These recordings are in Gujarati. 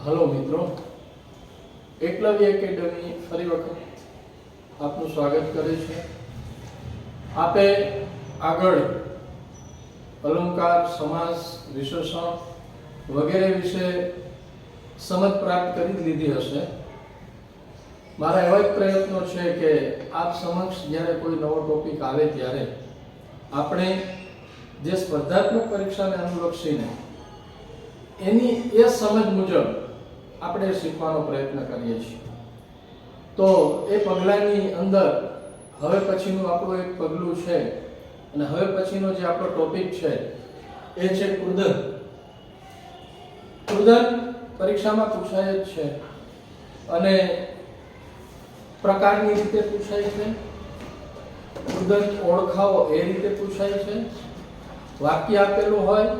હલો મિત્રો, એકલવ્ય એકેડમી ફરી વખત આપનું સ્વાગત કરે છે. આપે આગળ અલંકાર, સમાસ, વિશેષણ વગેરે વિશે સમજ પ્રાપ્ત કરી લીધી હશે. મારા એવા જ પ્રયત્નો છે કે આપ સમક્ષ જ્યારે કોઈ નવો ટોપિક આવે ત્યારે આપણે જે સ્પર્ધાત્મક પરીક્ષાને અનુલક્ષીને એની એ સમજ મુજબ આપણે શીખવાનો પ્રયત્ન કરીએ છીએ. તો એ પગલાની અંદર હવે પછીનું આપણું એક પગલું છે અને હવે પછીનો જે આપણો ટોપિક છે એ છે કૃદંત. કૃદંત પરીક્ષામાં પૂછાય જ છે અને પ્રકારની રીતે પૂછાય છે. કૃદંત ઓળખાવો એ રીતે પૂછાય છે. વાક્ય આપેલું હોય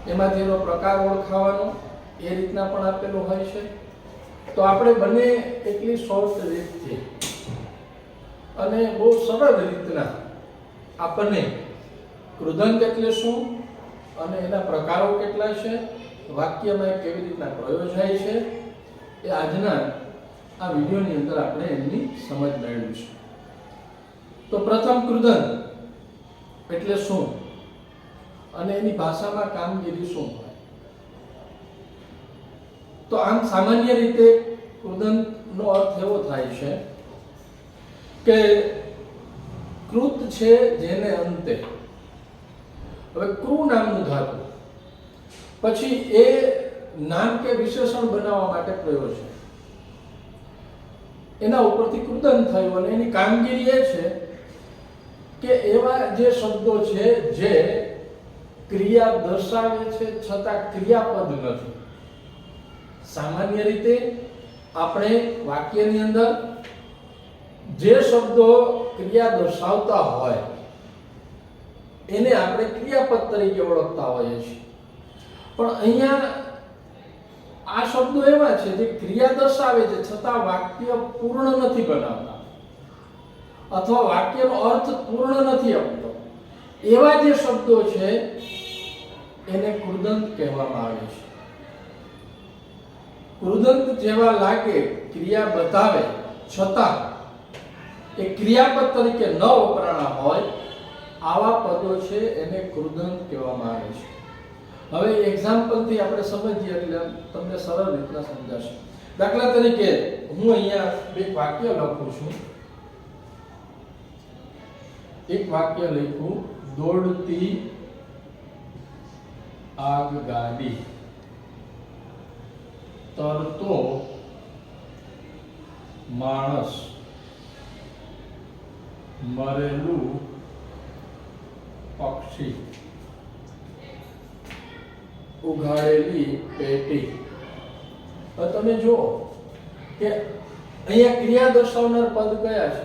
એમાંથી એનો પ્રકાર ઓળખાવાનો એ રીતના પણ આપેલું હોય છે. તો આપણે બને એટલી સોફ્ટ રીતથી અને બહુ સરળ રીતના આપણને કૃદંત એટલે શું અને એના પ્રકારો કેટલા છે, વાક્યમાં કેવી રીતના પ્રયોજાય છે, એ આજના આ વિડીયોની અંદર આપણે એમની સમજ મેળવીશું. તો પ્રથમ કૃદંત એટલે શું અને એની ભાષામાં કામગીરી શું હોય. તો આમ સામાન્ય રીતે કૃદંતનો અર્થ એવો થાય છે કે કૃત છે જેને અંતે. હવે કૃ નામનું ધાતુ પછી એ નામ કે વિશેષણ બનાવવા માટે પ્રયોગ છે, એના ઉપરથી કૃદંત થયું અને એની કામગીરી એ છે કે એવા જે શબ્દો છે જે ક્રિયા દર્શાવે છે છતાં ક્રિયાપદ નથી. સામાન્ય રીતે આપણે વાક્યની અંદર જે શબ્દો ક્રિયા દર્શાવતા હોય એને આપણે ક્રિયાપદ તરીકે ઓળખતા હોઈએ છીએ. પણ અહીંયા આ શબ્દો એવા છે જે ક્રિયા દર્શાવે છે છતાં વાક્ય પૂર્ણ નથી બનાવતા અથવા વાક્યનો અર્થ પૂર્ણ નથી આપતો. એવા જે શબ્દો છે એને કૃદંત કહેવામાં આવે છે. કૃદંત જેવા લાગે, ક્રિયા બતાવે છતાં એ ક્રિયાપદ તરીકે ન વપરાણા હોય આવા પદો છે એને કૃદંત કહેવામાં આવે છે. હવે એક્ઝામ્પલથી આપણે સમજીએ એટલે તમને સરળ રીતના સમજાશે. દાખલા તરીકે હું અહીંયા એક વાક્ય લખું છું. એક વાક્ય લખ્યું, દોડતી આગગાડી, તરતો માણસ, મરેલું પક્ષી, ઉઘાડેલી પેટી. હવે તમે જુઓ કે અહીંયા ક્રિયા દર્શાવનાર પદ કયા છે?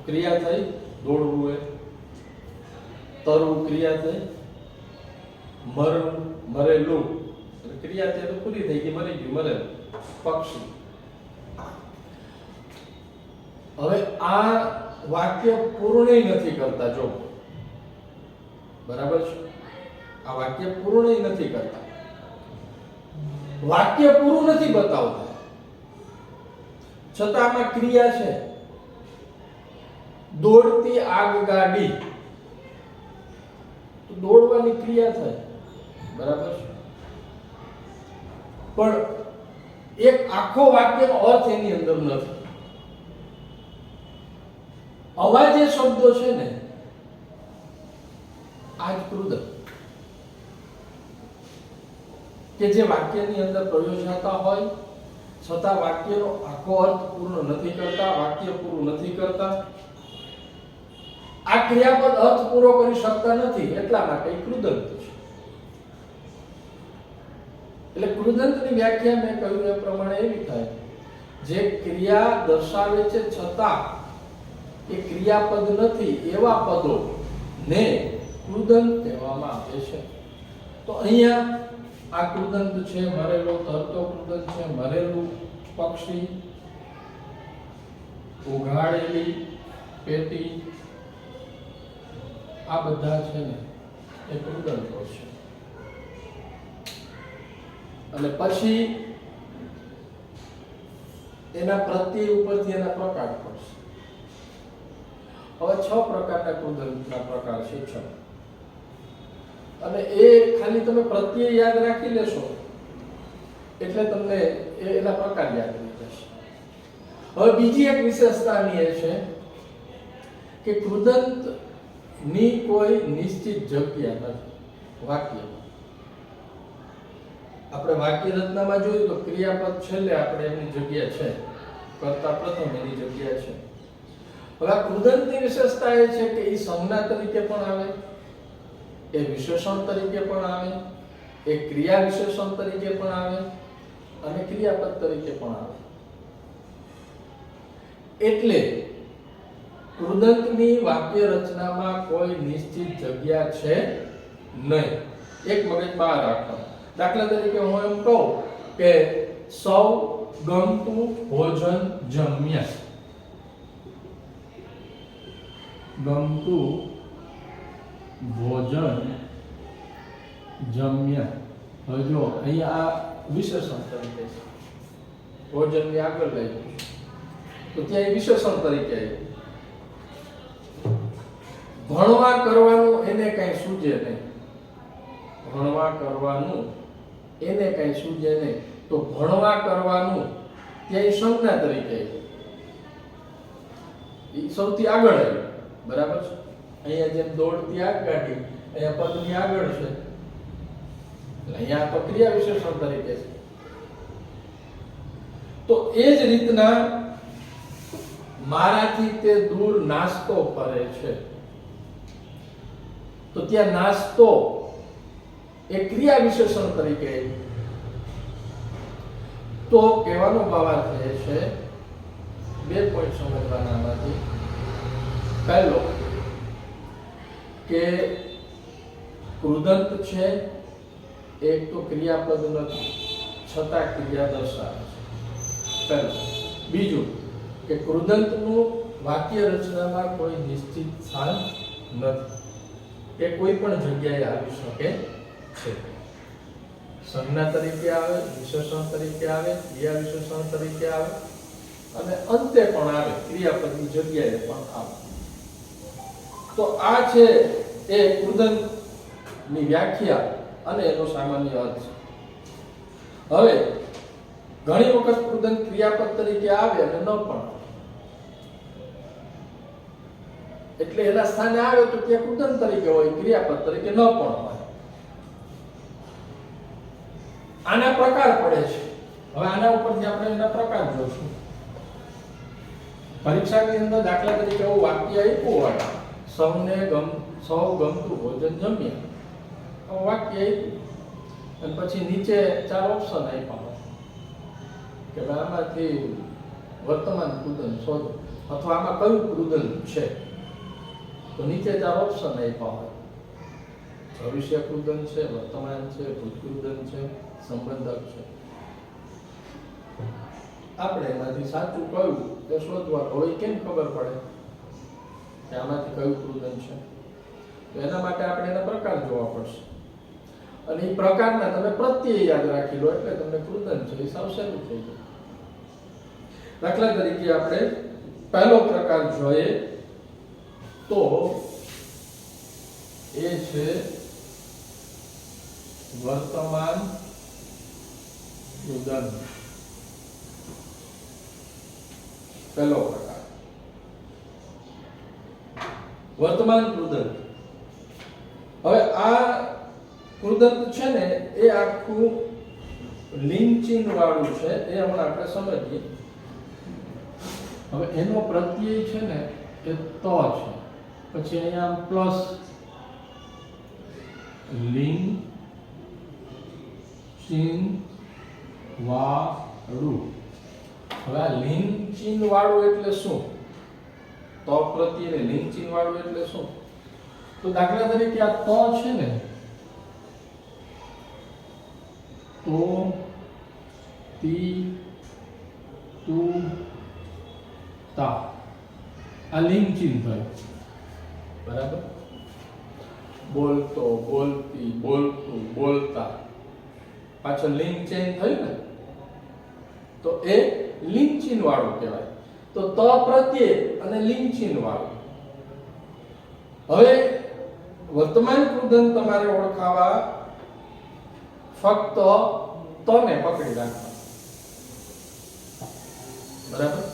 ક્રિયા થઈ દોડવું, એ તરવું ક્રિયા થઈ, મરવું મરેલું ક્રિયા થઈ તો પૂરી થઈ ગઈ, મરી ગયું મરેલું પક્ષી. હવે આ વાક્ય પૂર્ણ નથી કરતા. જો બરાબર છે, આ વાક્ય પૂર્ણ નથી કરતા, વાક્ય પૂરું નથી બતાવતા છતાં આમાં ક્રિયા છે. દોડતી આગગાડી, તો દોડવાની ક્રિયા થાય, બરાબર છે, પણ એક આખો વાક્યનો અર્થ એની અંદર નથી. આવા જે શબ્દો છે ને આજ કૃદંત કે જે વાક્યની અંદર પ્રયોજાતા હોય છતાં વાક્યનો આખો અર્થ પૂર્ણ નથી કરતા, વાક્ય પૂરું નથી કરતા, આ ક્રિયાપદ અર્થ પૂરો કરી શકતા નથી, એટલા માટે કૃદંત છે. એટલે કૃદંતની વ્યાખ્યા મેં કહ્યું એ પ્રમાણે એવી થાય જે ક્રિયા દર્શાવે છે છતાં એ ક્રિયાપદ નથી એવા પદો ને કૃદંત કહેવામાં આવે છે. તો અહીંયા આ કૃદંત છે, મરેલો, તરતો કૃદંત છે, મરેલું પક્ષી, ઉઘાડેલી પેટી, આ બધા છે ને એ કૃદંતો છે. અને પછી એના પ્રત્યય ઉપરથી એના પ્રકાર પડશે. હવે 6 પ્રકારના કૃદંતના પ્રકાર છે 6. અને એ ખાલી તમે પ્રત્યય યાદ રાખી લેશો એટલે તમને એના પ્રકાર યાદ રહી જશે. હવે બીજી એક વિશેષતાની એ છે કે કૃદંત ની કોઈ નિશ્ચિત જગ્યા નથી વાક્ય. આપણે વાક્ય રચનામાં જોયું તો ક્રિયાપદ છેલ્લે આપણે એની જગ્યા છે, કર્તા પ્રથમ એની જગ્યા છે. હવે આ કૃદંતની વિશેષતા એ છે કે એ સંજ્ઞા તરીકે પણ આવે, એ વિશેષણ તરીકે પણ આવે, એ ક્રિયા વિશેષણ તરીકે પણ આવે અને ક્રિયાપદ તરીકે પણ આવે. એટલે કૃદંતની વાક્ય રચનામાં કોઈ નિશ્ચિત જગ્યા છે નહીં. એક મગજ બહાર રાખો. દાખલા તરીકે હું એમ કહું કે સૌ ગમતું ભોજન જમ્યા. ગમતું ભોજન જમ્યા. હવે જો અહીંયા આ વિશેષણ તરીકે છે, ભોજનની આગળ લઈ તો ત્યાં એ વિશેષણ તરીકે આવ્યું. ભણવા કરવાનું એને કઈ સૂજે નહીં. ભણવા કરવાનું એને કઈ સૂજે નહીં તો ભણવા કરવાનું ત્યાં સંજ્ઞા તરીકે એ સૌથી આગળ આવ્યું. બરાબર છે. અહીંયા જેમ દોડતી આગગાડી અહીંયા પદની આગળ છે, અહીંયા તો ક્રિયા વિશેષણ તરીકે છે. તો એ જ રીતના મારાથી તે દૂર નાસ્તો કરે છે તો ત્યાં નાસ્તો એ ક્રિયા વિશેષણ તરીકે. તો કહેવાનો ભાવાર્થ એ છે 2 પોઈન્ટ સમજવાના આમાંથી. પહેલો કે કૃદંત છે એક તો ક્રિયાપદ નથી છતાં ક્રિયા દર્શાવે છે. પહેલો. બીજું કે કૃદંતનું વાક્ય રચનામાં કોઈ નિશ્ચિત સ્થાન નથી, એ કોઈ પણ જગ્યાએ આવી શકે છે. સંજ્ઞા તરીકે આવે, વિશેષણ તરીકે આવે, ક્રિયા વિશેષણ તરીકે આવે અને અંતે પણ આવે, ક્રિયાપદની જગ્યાએ પણ આવે. તો આ છે એ કૃદંતની વ્યાખ્યા અને એનો સામાન્ય અર્થ. હવે ઘણી વખત કૃદંત ક્રિયાપદ તરીકે આવે અને ન પણ આવે. એટલે એના સ્થાને આવે તો ત્યાં કૃદંત તરીકે હોય, ક્રિયાપદ તરીકે ન પણ હોય. આના પ્રકાર પડે છે. હવે આના ઉપરથી આપણે એના પ્રકાર જોઈશું. પરીક્ષાની અંદર દાખલા તરીકે એવું વાક્ય આપ્યું હોય, સૌ ગમતું ભોજન જમ્યા. આવું વાક્ય આપ્યું અને પછી નીચે 4 ઓપ્શન આપ્યા હોય કે ભાઈ આમાંથી વર્તમાન કૃદંત શોધો અથવા આમાં કયું કૃદંત છે. તો નીચે 4 ઓપ્શન આપ્યા હોય, ભવિષ્ય કૃદંત છે, વર્તમાન છે, ભૂત કૃદંત છે, સંબંધક છે. આપણે એમાંથી સાચું કયું તે શોધવા હોય. કેમ ખબર પડે કે આમાંથી કયું કૃદંત છે? તો એના માટે આપણે એના પ્રકાર જોવા પડશે અને એ પ્રકારના તમે પ્રત્યય યાદ રાખી લો એટલે તમને કૃદંત છે એ સાવ સહેલું થઈ જાય. દાખલા તરીકે આપણે પહેલો પ્રકાર જોઈએ તો એ છે વર્તમાન કૃદંત. પહેલો પ્રકાર વર્તમાન કૃદંત. હવે આ કૃદંત છે ને એ આખું લિંગ ચિહ્ન વાળું છે, એ હમણાં આપણે સમજીએ. હવે એનો પ્રત્યય છે ને એ તો છે, પછી અહીંયા પ્લસ લિંગ ચિહ્ન વાળું. હવે આ લિંગ ચિહ્ન વાળું એટલે શું? તો પ્રત્યય લિંગ ચિહ્ન વાળું એટલે શું? તો દાખલા તરીકે આ તો છે ને, તો તી તું તા આ લિંગ ચિહ્ન થયું. બરાબર. બોલતો, બોલતી, બોલતું, બોલતા. પાછળ લિંગ ચેન્જ થયું ને, તો એ લિંગ ચિહ્ન વાળું કહેવાય. તો ત પ્રત્યય અને લિંગ ચિહ્ન વાળું. હવે વર્તમાન કૃદંત તમારે ઓળખાવા ફક્ત તને પકડી રાખવા. બરાબર?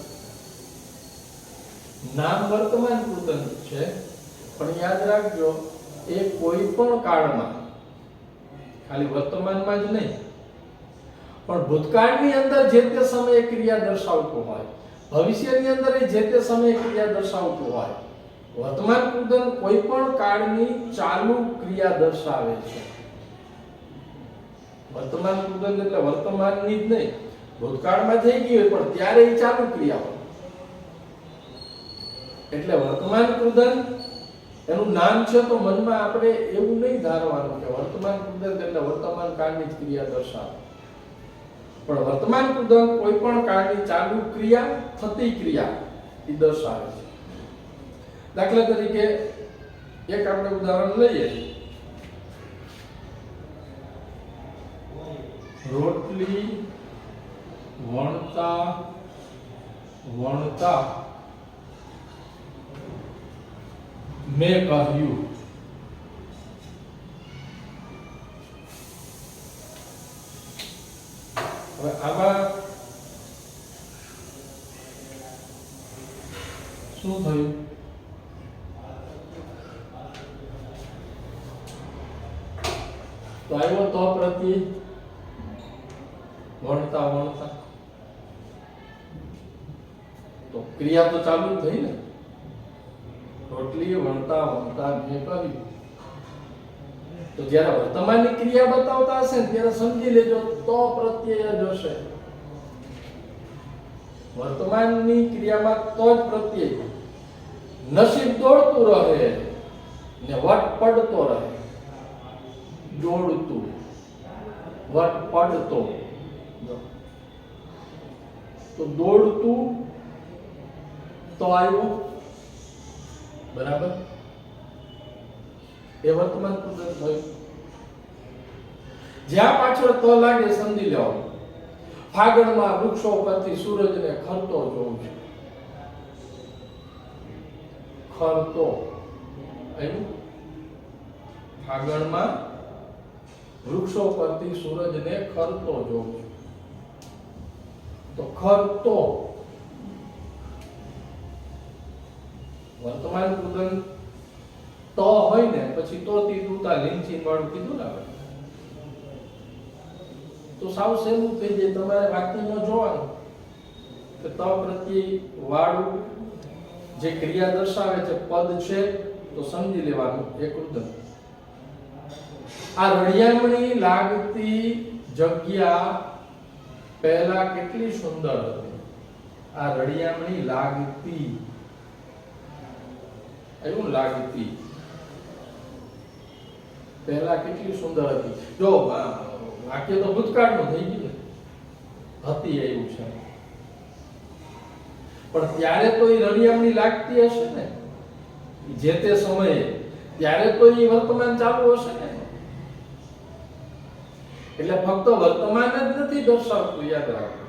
નામ વર્તમાન કૃદંત છે, પણ યાદ રાખજો એ કોઈ પણ કાળમાં, ખાલી વર્તમાનમાં જ નહીં, પણ ભૂતકાળની અંદર જે તે સમયે ક્રિયા દર્શાવતું હોય, ભવિષ્યની અંદર એ જે તે સમયે ક્રિયા દર્શાવતું હોય. વર્તમાન કૃદંત કોઈ પણ કાળની ચાલુ ક્રિયા દર્શાવે છે. વર્તમાન કૃદંત એટલે વર્તમાનની જ નહીં, ભૂતકાળમાં થઈ ગઈ હોય પણ ત્યારે એ ચાલુ ક્રિયા હોય. એટલે વર્તમાન કૃદંત એનું નામ છે, તો મનમાં આપણે એવું નહીં ધારવાનું કે વર્તમાન કૃદંત એટલે વર્તમાન કાળની જ ક્રિયા દર્શાવે. પણ વર્તમાન કૃદંત કોઈ પણ કાળની ચાલુ ક્રિયા, થતી ક્રિયા એ દર્શાવે છે. દાખલા તરીકે એક આપણે ઉદાહરણ લઈએ. રોટલી વણતા વણતા મેં કહ્યું. હવે આમાં શું થયું? તો આવ્યો તો પ્રત્યય વણતા વણતા, તો ક્રિયા તો ચાલુ થઈ ને. રોટલી વણતા વણતા મેં કહ્યું. તો જ્યારે વર્તમાનની ક્રિયા બતાવતા હશે ને ત્યારે સમજી લેજો તો પ્રત્યય જ હશે. વર્તમાનની ક્રિયામાં તો જ પ્રત્યય. નસીબ દોડતું રહે ને વટ પડતો રહે. દોડતું, વટ પડતો. તો દોડતું તો આવ્યું, બરાબર? એ વર્તમાન કૃદંત થયું. જ્યાં પાછળ તો લાગે સમજી લેવાનું. ફાગણમાં વૃક્ષો પરથી સૂરજને ખરતો જોઉં છું. ખરતો આવ્યું. ફાગણમાં વૃક્ષો પરથી સૂરજને ખરતો જોઉં છું. તો ખરતો વર્તમાન કૃદંત તો હોય ને, પછી તો તી તુતા લિંગ ચિહ્ન વાળું કીધું ને આપણે, તો સાવ સહેલું થઈ જાય. તમારે વાક્યમાં જોવાનું કે તો પ્રત્યય વાળું જે ક્રિયા દર્શાવે છે પદ છે, તો સમજી લેવાનું એ કૃદંત. આ રળિયામણી લાગતી જગ્યા પહેલા કેટલી સુંદર હતી. આ રળિયામણી લાગતી, એવું લાગતી પહેલા કેટલી સુંદર હતી. જો વાક્ય તો ભૂતકાળનું થઈ ગયું ને, હતી એવું છે, પણ ત્યારે તો એ રળિયામણી લાગતી હશે ને જે તે સમયે, ત્યારે તો એ વર્તમાન ચાલુ હશે ને. એટલે ફક્ત વર્તમાન જ નથી દર્શાવતું, યાદ રાખો.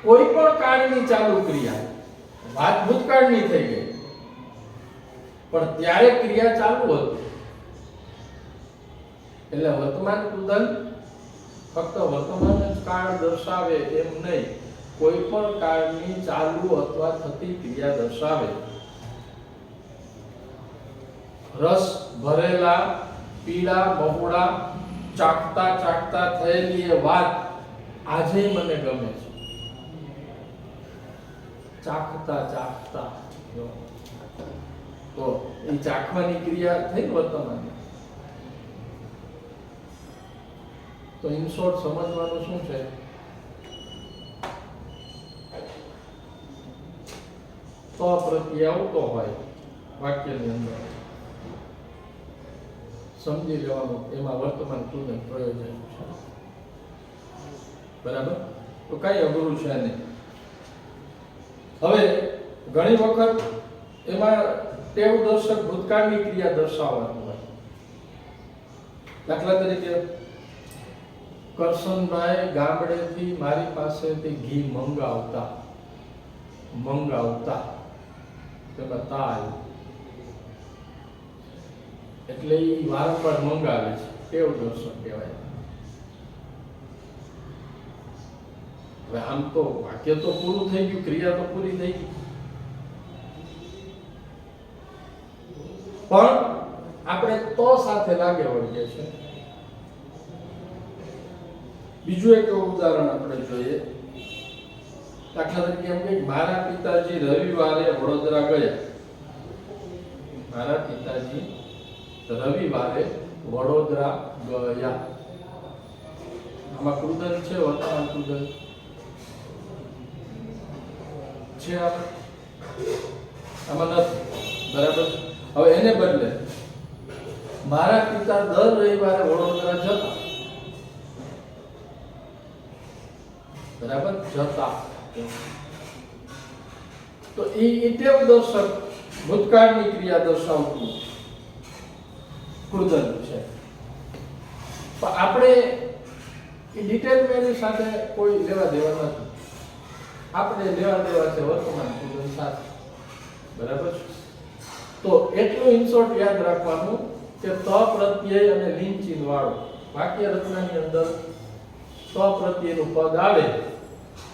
કોઈ પણ કાળની ચાલુ ક્રિયા, વાત ભૂતકાળની થઈ ગઈ પણ ત્યારે ક્રિયા ચાલુ હતી. એટલે વર્તમાન કૃદંત ફક્ત વર્તમાન જ કાળ દર્શાવે એમ નહીં, કોઈ પણ કાળની ચાલુ અથવા થતી ક્રિયા દર્શાવે. રસ ભરેલા પીળા બહુડા ચાખતા ચાખતા થયેલી એ વાત આજે મને ગમે છે. ચાખતા ચાખતા, તો એ ચાખવાની ક્રિયા થઈ વર્તમાન. તો ઇન શોર્ટ સમજવાનું શું છે, તો પ્રત્યય આવતો હોય વાક્યની અંદર, સમજી લેવાનું એમાં વર્તમાન કૃદંત પ્રયોજન છે. બરાબર? તો કઈ અઘરું છે નહીં. હવે ઘણી વખત એમાં ટેવ દર્શક ભૂતકાળની ક્રિયા દર્શાવવાનું હોય. દાખલા તરીકે કરશનભાઈ ગામડેથી મારી પાસેથી ઘી મંગાવતા તો તા આવ્યું એટલે એ વારંવાર મંગાવે છે ટેવ દર્શન કહેવાય. હવે આમ તો વાક્ય તો પૂરું થઈ ગયું, ક્રિયા તો પૂરી થઈ ગઈ, પણ આપણે તો સાથે લાગે વળીએ છે. બીજું એક ઉદાહરણ આપણે જોઈએ. દાખલા તરીકે એમ કે મારા પિતાજી રવિવારે વડોદરા ગયા. મારા પિતાજી રવિવારે વડોદરા ગયા. આમાં કૃદંત છે, વર્તમાન કૃદંત છે, આમાં નથી. બરાબર. હવે એને બદલે મારા પિતા દર રવિવારે વડોદરા જતા. બરાબર, જતા. તો એ ટેવ દર્શક ભૂતકાળની ક્રિયા દર્શાવતું કૃદંત છે. પણ આપણે એ ડિટેલમાં એની સાથે કોઈ લેવા દેવા નથી. આપણે લેવા દેવા છે વર્તમાન કૃદંત સાથે. બરાબર. તો એટલું ઇનશોર્ટ યાદ રાખવાનું કે ત પ્રત્યય અને લિંગ ચિહ્ન વાળું વાક્ય રચનાની અંદર ત પ્રત્યયનું પદ આવે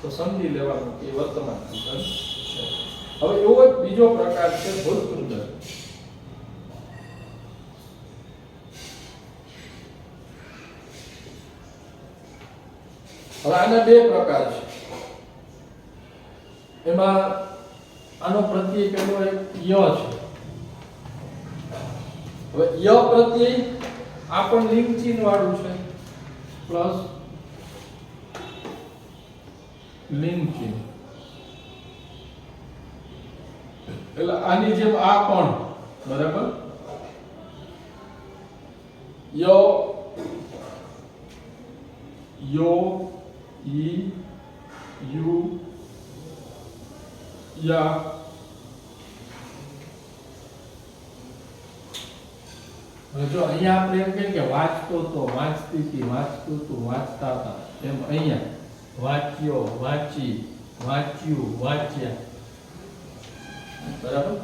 તો સમજી લેવાનું કે વર્તમાન કૃદંત છે. હવે એવો જ બીજો પ્રકાર છે ભૂત કૃદંત. હવે આના બે પ્રકાર છે. એમાં આનો પ્રત્યય પેલો એક ય છે. હવે ય પ્રત્યય આ પણ લિંગ ચિહ્ન વાળું છે પ્લસ લિંગ ચિહ્ન. એટલે આની જેમ આ પણ બરાબર યો ઈ યુ યા જો અહીંયા આપણે એમ કહીએ કે વાંચતો તો વાંચતી હતી, વાંચતું તું વાંચતા હતા, એમ અહીંયા વાંચ્યો વાંચી વાંચ્યું વાંચ્યા. બરાબર.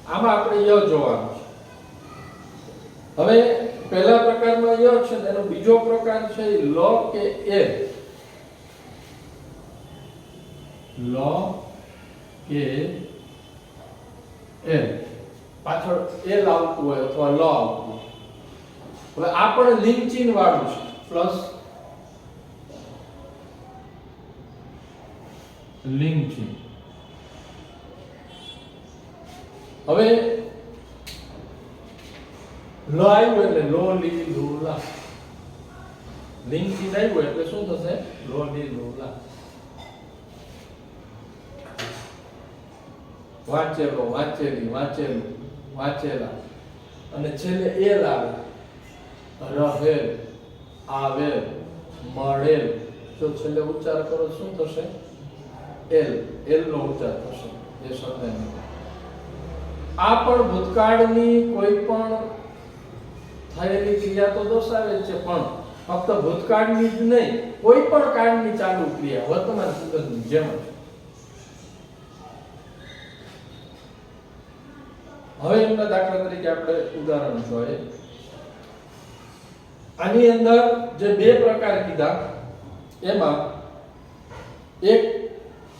આમાં આપણે ય જોવાનું છે. હવે પહેલા પ્રકારમાં ય છે, એનો બીજો પ્રકાર છે લ કે એ. લ કે એ પાછળ એલ આવતું હોય અથવા લ આવતું હોય. હવે આ પણ લિંગ ચિહ્ન વાળું છે પ્લસ લિંગ ચિહ્ન. હવે લ આવ્યું એટલે લો લી લો લા. લિંગ ચિહ્ન આવ્યું એટલે શું થશે? લો લી લો લા. વાંચેલો વાંચેલી વાંચેલું વાંચેલા અને છેલ્લે એલ આવે. રહેલ આવેલ મળેલ. જો છેલ્લે ઉચ્ચાર કરો શું થશે? એલ. એલ નો ઉચ્ચાર થશે એ શબ્દનો. આ પણ ભૂતકાળની કોઈ પણ થયેલી ક્રિયા તો દર્શાવે છે, પણ ફક્ત ભૂતકાળની જ નહીં, કોઈ પણ કાળની ચાલુ ક્રિયા વર્તમાન કૃદંતની જેમ જ. હવે એમના દાખલા તરીકે આપણે ઉદાહરણ જોઈએ. આની અંદર જે બે પ્રકાર કીધા એમાં એક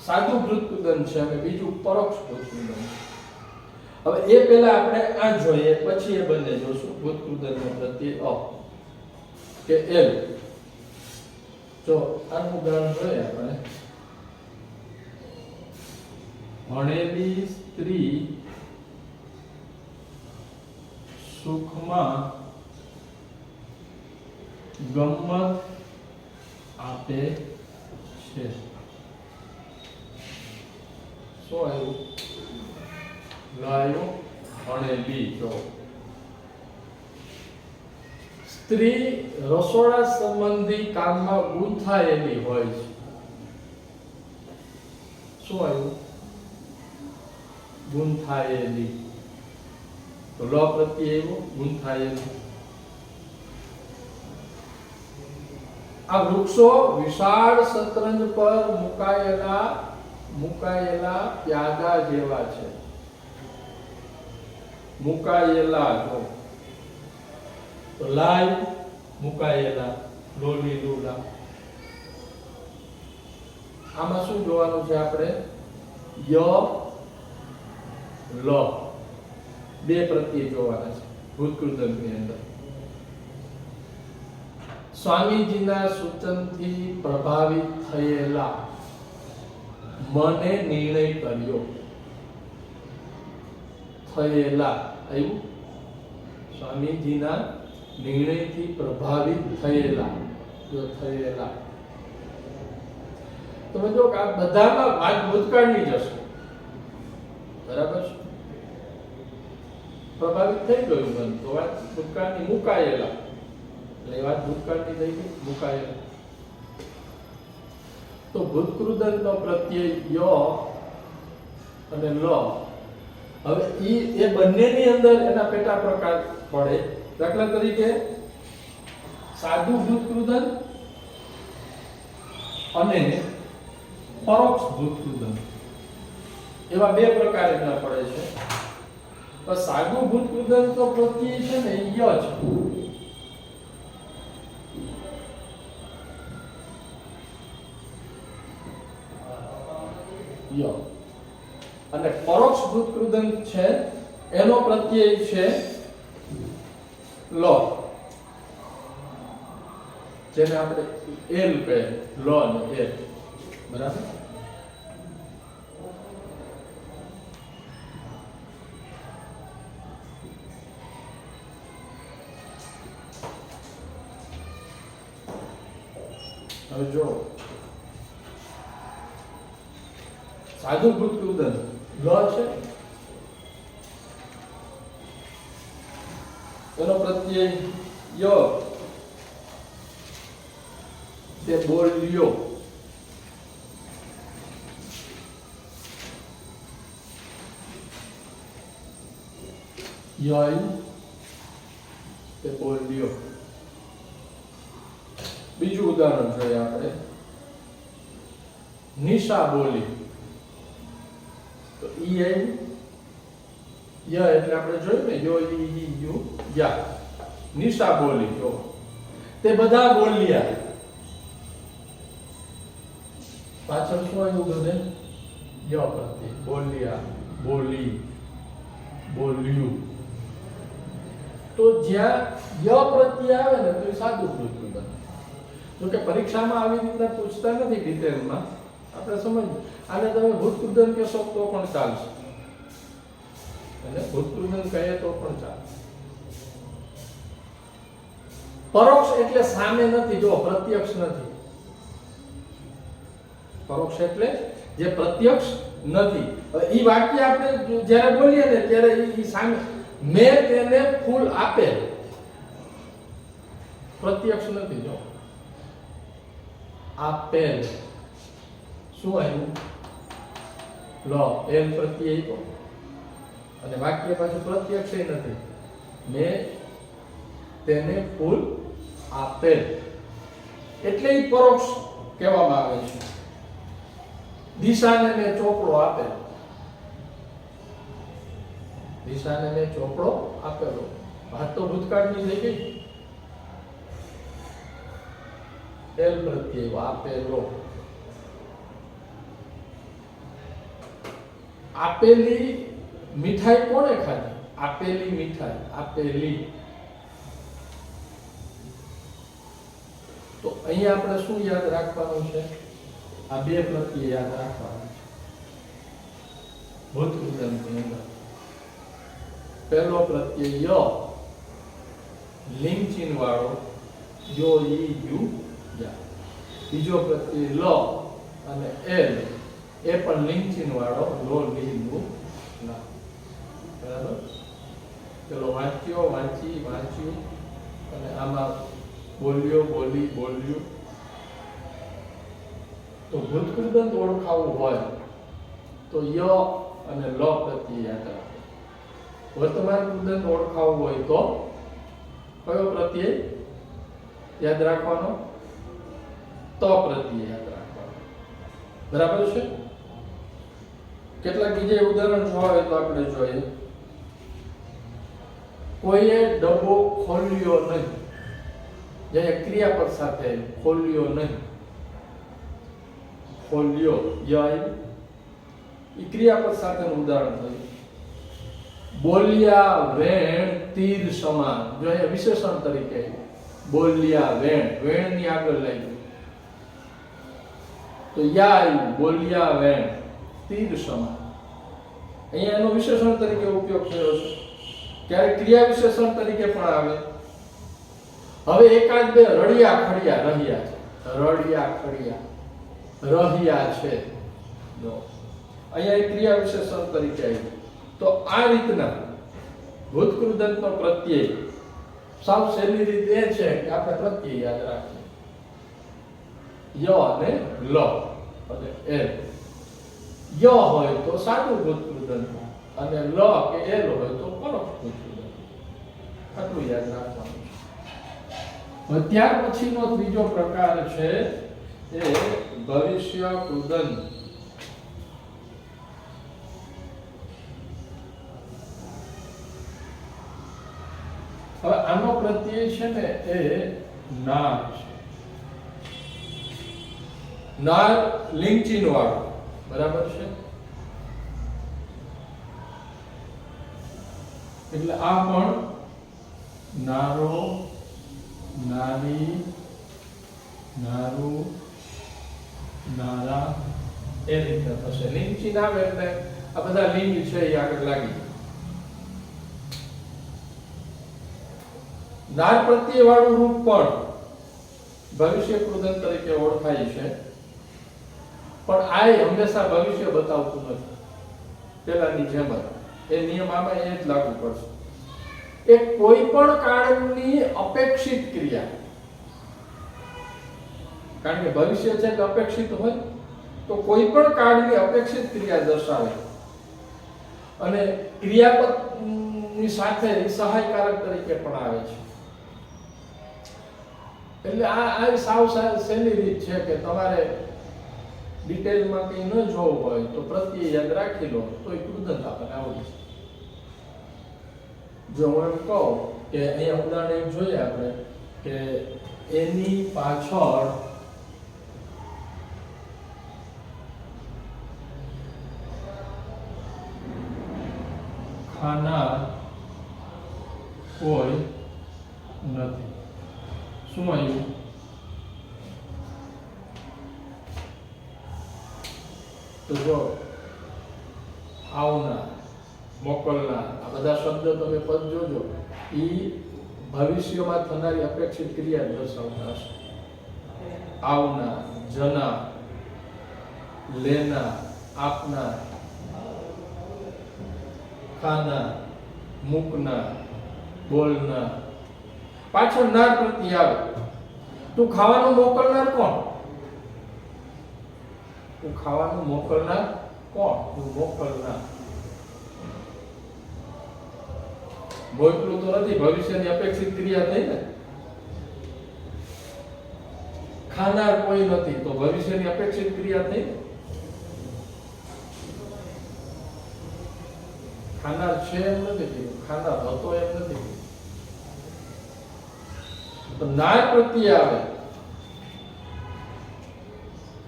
સાદું ભૂતકૃદંત છે અને બીજું પરોક્ષ ભૂતકૃદંત છે. હવે એ પહેલા આપણે આ જોઈએ, પછી એ બંને જોશું. ભૂતકૃદંતનો પ્રત્યય અ કે એલ. જો આનું ઉદાહરણ જોઈએ આપણે. ભણેલી સ્ત્રી સુખમાં ગમ્મત આપે છે. શું આવ્યું? લાયો ભણેલી. જો સ્ત્રી રસોડા સંબંધી કામમાં ગૂંથાયેલી હોય છે. શું આવ્યું? ગૂંથાયેલી. તો લ પ્રત્યય આવ્યો ગૂંથાયેલી. આ વૃક્ષો વિશાળ શતરંજ પર મુકાયેલા પ્યાદા જેવા છે. મુકાયેલા જો તો લાય મુકાયેલા, લોલી લોલા. આમાં શું જોવાનું છે આપણે? ય લ બે પ્રત્યય જોવાના છે ભૂતકૃદંતની અંદર. સ્વામીજીના સૂચનથી પ્રભાવિત થયેલા મને નિર્ણય કર્યો. થયેલા આવ્યું. સ્વામીજીના નિર્ણયથી પ્રભાવિત થયેલા. જો થયેલા તમે જો કે આ બધામાં વાત ભૂતકાળની જ હશે. બરાબર છે? પ્રભાવિત થઈ ગયું મન તો વાત ભૂતકાળની. મુકાયેલા એટલે વાત ભૂતકાળની થઈ ગઈ. મુકાયેલા તો ભૂતકૃદંતનો પ્રત્યય ય અને લ. હવે એ બંનેની અંદર એના પેટા પ્રકાર પડે. દાખલા તરીકે સાદું ભૂતકૃદંત અને પરોક્ષ ભૂતકૃદંત એવા બે પ્રકાર એના પડે છે. તો સાદું ભૂતકૃદંત તો પ્રત્યય છે ને ય છે. ય અને પરોક્ષ ભૂતકૃદંત છે એનો પ્રત્યય છે લ, જેને આપણે એલ કહે. લ અને એલ. બરાબર? હવે જો સાદું ભૂતકૃદંત લ છે, એનો પ્રત્યય ય તે બોલ્યો. ય તે બોલ્યો. બીજું ઉદાહરણ જોઈએ આપણે. નિશા બોલી. તો ઈ આવ્યું. ય એટલે આપણે જોયું ને યો ઈ યુ યા. નિશા બોલી. જો તે બધા બોલ્યા. પાછળ શું આવ્યું બધે? ય પ્રત્યય. બોલ્યા, બોલી, બોલ્યું. તો જ્યાં ય પ્રત્યય આવે ને તો એ સાદું ભૂતકૃદંત. જો કે પરીક્ષામાં આવી રીતના પૂછતા નથી ડિટેલમાં. આપણે સમજ આને તમે ભૂતકૃદંત કહેશો તો પણ ચાલશે, અને ભૂતકૃદંત કહીએ તો પણ ચાલે. પરોક્ષ એટલે સામે નથી, જો પ્રત્યક્ષ નથી. પરોક્ષ એટલે જે પ્રત્યક્ષ નથી. ઈ વાક્ય આપણે જ્યારે બોલીએ ને ત્યારે ઈ સામે મેં તેને ફૂલ આપેલ. પ્રત્યક્ષ નથી. જો આપેલ શું આવ્યું? લ એલ પ્રત્યય આપ્યો અને વાક્ય પાછું પ્રત્યક્ષ નથી. મેં તેને ફૂલ આપેલ એટલે ઈ પરોક્ષ કહેવામાં આવે છે. દિશાને મેં ચોપડો આપેલ. દિશાને મેં ચોપડો આપેલો. વાત તો ભૂતકાળની થઈ ગઈ. એલ પ્રત્યય આપેલો. આપેલી મીઠાઈ કોણે ખાધી? આપેલી મીઠાઈ. આપેલી. તો અહીંયા આપણે શું યાદ રાખવાનું છે? આ બે પ્રત્યય યાદ રાખવાનું છે ભૂતકૃદંતની અંદર. પહેલો પ્રત્યય ય, લિંગ ચિહ્ન વાળો, યો ઈ યુ યા. બીજો પ્રત્યય લ અને એલ, એ પણ લિંગ ચિહ્ન વાળો, લો લી લુ ના. બરાબર? ચલો વાંચ્યો, વાંચી, વાંચ્યું, અને આમાં બોલ્યો, બોલી, બોલ્યું. તો ભૂતકૃદંત ઓળખાવું હોય તો ય અને લ પ્રત્યય યાદ રાખો. વર્તમાન કૃદંત ઓળખાવું હોય તો કયો પ્રત્યય યાદ રાખવાનો? તો પ્રત્યય યાદ રાખવાનું. બરાબર છે? કેટલાક બીજા ઉદાહરણ જોવા હોય તો આપણે જોઈએ. કોઈએ ડબ્બો ખોલ્યો નહીં, જે ક્રિયાપદ સાથે ખોલ્યો નહીં. ખોલ્યો ય એ ક્રિયાપદ સાથેનું ઉદાહરણ થયું. બોલ્યા વેણ તીર સમાન, જો એ વિશેષણ તરીકે બોલ્યા વેણ, વેણ ની આગળ લાગ્યું તો યા બોલ્યા વેણ તીર સમાન. અહીંયા એનો વિશેષણ તરીકે ઉપયોગ થયો છે. ક્યારેક ક્રિયા વિશેષણ તરીકે પણ આવે. હવે એકાદ બે રડિયા ખડિયા રહ્યા છે, રડિયા ખડિયા રહ્યા છે, અહીંયા એક ક્રિયા વિશેષણ તરીકે આવ્યું. તો આ રીતના ભૂતકૃદંતનો પ્રત્યય સાવ સહેલી રીત એ છે કે આપણે પ્રત્યય યાદ રાખીએ. ય અને લ અને એલ. ય હોય તો સાદું ભૂતકૃદંત અને લ કે એલ હોય તો પરોક્ષ ભૂતકૃદંત. આટલું યાદ રાખવાનું છે. ત્યાર પછીનો ત્રીજો પ્રકાર છે એ ભવિષ્ય કૃદંત. હવે આનો પ્રત્યય છે ને એ નાર છે. નાર લિંગ ચિહ્ન વાળો. બરાબર છે? એટલે આ પણ નારો, નારી, નારું, નારા એ રીતે થશે. લિંગ ચિહ્ન આવે એટલે આ બધા લિંગ છે એ આગળ લાગી. નાર પ્રત્યય વાળું રૂપ પણ ભવિષ્ય કૃદંત તરીકે ઓળખાય છે, પણ આ હંમેશા ભવિષ્ય બતાવતું નથી. પેલાની જેમ એ નિયમ આમાં એ જ લાગુ પડશે. એ કોઈ પણ કાળની અપેક્ષિત ક્રિયા, કારણ કે ભવિષ્ય છે કે અપેક્ષિત હોય, તો કોઈ પણ કાળની અપેક્ષિત ક્રિયા દર્શાવે અને ક્રિયાપદની સાથે સહાયકારક તરીકે પણ આવે છે. એટલે આ સાવ સહેલી રીત છે કે તમારે ડિટેલમાં કંઈ ન જોવું હોય તો પ્રત્યય યાદ રાખી લો તો એ કૃદંત આપણને આવડી છે. જો હું એમ કહું કે અહીંયા ઉદાહરણ એક જોઈએ આપણે કે એની પાછળ ખાનાર કોઈ નથી. શું આવ્યું? તો જો આવનાર, મોકલનાર, આ બધા શબ્દો તમે પદ જોજો, એ ભવિષ્યમાં થનારી અપેક્ષિત ક્રિયા દર્શાવતા હશે. આવનાર, જનાર, લેનાર, આપનાર, ખાનાર, મૂકનાર, બોલનાર. પાછળ નાર પ્રત્યય આવે. તું ખાવાનું મોકલનાર કોણ? તું ખાવાનું મોકલનાર કોણ? તું મોકલનાર. મોકલું તો નથી, ભવિષ્યની અપેક્ષિત ક્રિયા થઈ ને. ખાનાર કોઈ નથી તો ભવિષ્યની અપેક્ષિત ક્રિયા થઈ ને. ખાનાર છે એમ નથી કીધું, ખાનાર હતો એમ નથી કીધું. તો નાર પ્રત્યય આવે.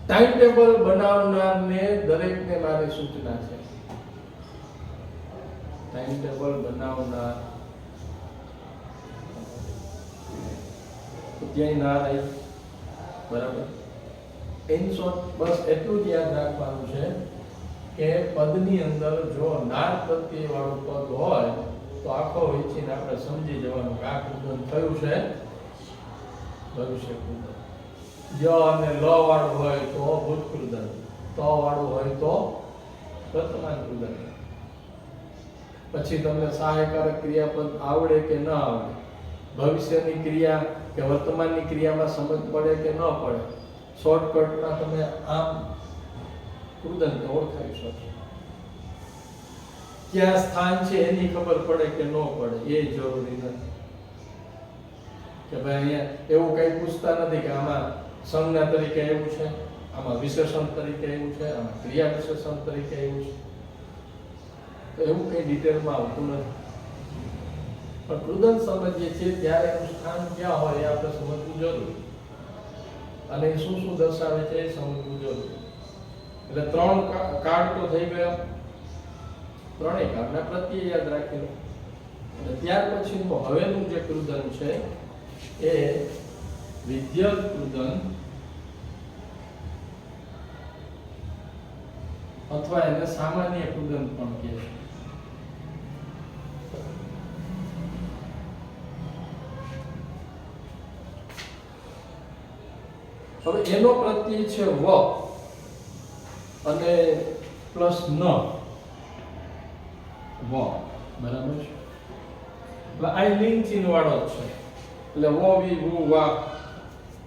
ટાઈમ ટેબલ બનાવનારને દરેકને મારી સૂચના છે. ટાઈમ ટેબલ બનાવનાર તો ક્યાંય ના રહી. બરાબર? ઇન શોર્ટ બસ એટલું જ યાદ રાખવાનું છે કે પદની અંદર જો નાર પ્રત્યય વાળું પદ હોય તો આખો વિચીને આપણે સમજી જવાનું કે આ કૃદંત થયું છે ભવિષ્ય કૃદંત. ય અને લ વાળું હોય તો ભૂતકૃદંત, ત વાળું હોય તો વર્તમાન કૃદંત. પછી તમને સહાયકારક ક્રિયાપદ આવડે કે ન આવડે, ભવિષ્યની ક્રિયા કે વર્તમાનની ક્રિયામાં સમજ પડે કે ન પડે, શોર્ટકટમાં તમે આમ કૃદંત ઓળખાવી શકો. ક્યાં સ્થાન છે એની ખબર પડે કે ન પડે એ જરૂરી નથી. કે ભાઈ અહીંયા એવું કઈ પૂછતા નથી કે આમાં સંજ્ઞા તરીકે એવું છે, આમાં વિશેષણ તરીકે એવું છે, આમાં ક્રિયા વિશેષણ તરીકે એવું છે. તો એવું કંઈ ડિટેલમાં આવતું નથી. પણ કૃદંત સમજીએ છીએ ત્યારે એનું સ્થાન ક્યાં હોય એ આપણે સમજવું જરૂરી, અને એ શું શું દર્શાવે છે એ સમજવું જરૂરી. એટલે 3 કાર્ડ તો થઈ ગયા, ત્રણેય કાર્ડના પ્રત્યય યાદ રાખી લો. અને ત્યાર પછીનું હવેનું જે કૃદંત છે એ વિધ્યક કૃદંત અથવા એને સામાન્ય કૃદંત પણ કહે છે. હવે એનો પ્રત્યય છે વ અને પ્લસ ન, વ, બરાબર છે. એટલે આ લિંગ ચિહ્ન વાળો જ છે. એટલે વ, વી, વુ, વા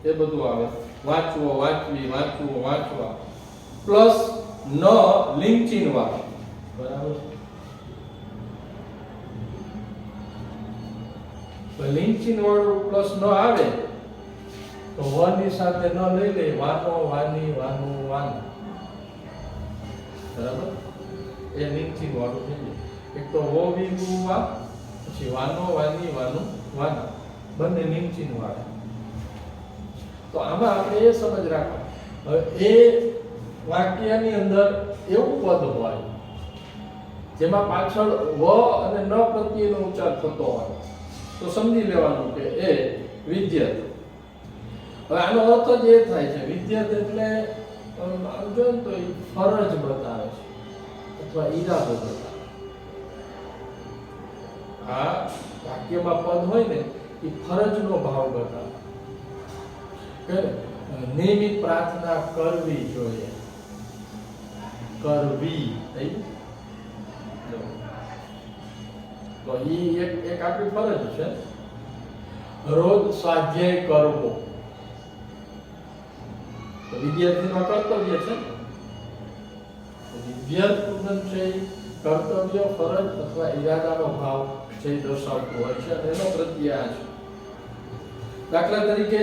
એ બધું આવે. વાંચવો, વાંચવી, વાંચવું, વાંચવા, પ્લસ ન લિંગ ચિહ્ન વાળો, બરાબર છે. તો લિંગ ચિહ્ન વાળું પ્લસ ન આવે તો વ ની સાથે ન લઈ લે, વાનો, વાની, વાનું, વાના, બરાબર. એ લિંગ ચિહ્ન વાળું થઈ જાય. એક તો વો, વી, વુ, વા, પછી વાનો, વાની, વાનું, વાના, બંને લિંગ ચિહ્ન વાળા. તો આમાં આપણે એ સમજ રાખો, હવે એ વાક્યની અંદર એવું પદ હોય જેમાં પાછળ વ અને ન પ્રત્યેનો ઉચ્ચાર થતો હોય તો સમજી લેવાનું કે એ વિદ્યત. હવે આનો અર્થ જ એ થાય છે, વિદ્યત એટલે આમ જો તો એ ફરજ બતાવે છે અથવા ઈરાદો બતાવે. આ વાક્યમાં પદ હોય ને એ ફરજનો ભાવ બતાવે કે નિયમિત પ્રાર્થના કરવી જોઈએ, કરવી થઈ. તો ઈ એક આપણી ફરજ છે. રોજ સ્વાધ્યાય કરવો તો વિદ્યાર્થીનું કર્તવ્ય છે. વિદ્યાર્થી છે કર્તવ્ય, ફરજ અથવા ઈરાદાનો ભાવ છે દર્શાવતું હોય છે અને એનો પ્રત્યય આ છે. દાખલા તરીકે